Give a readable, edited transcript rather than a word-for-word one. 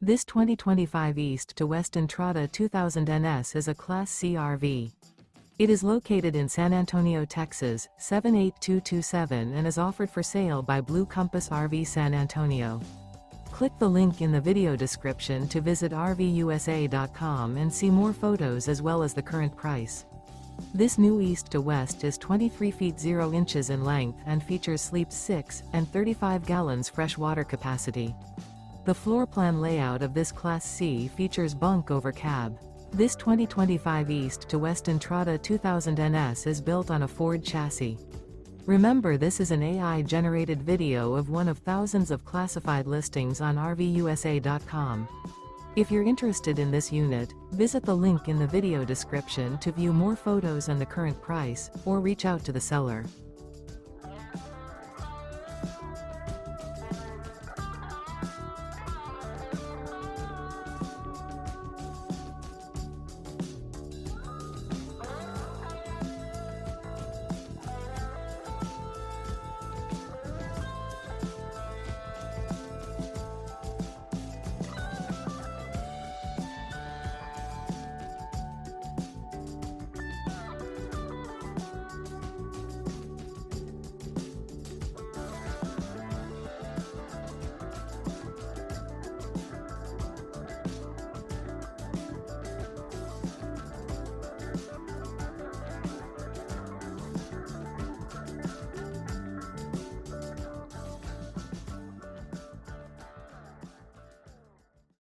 This 2025 East to West Entrada 2000 NS is a Class C RV. It is located in San Antonio, Texas, 78227 and is offered for sale by Blue Compass RV San Antonio. Click the link in the video description to visit RVUSA.com and see more photos as well as the current price. This new East to West is 23 feet 0 inches in length and features sleeps 6 and 35 gallons fresh water capacity. The floor plan layout of this Class C features bunk over cab. This 2025 East to West Entrada 2000 NS is built on a Ford chassis. Remember, this is an AI-generated video of one of thousands of classified listings on RVUSA.com. If you're interested in this unit, visit the link in the video description to view more photos and the current price, or reach out to the seller.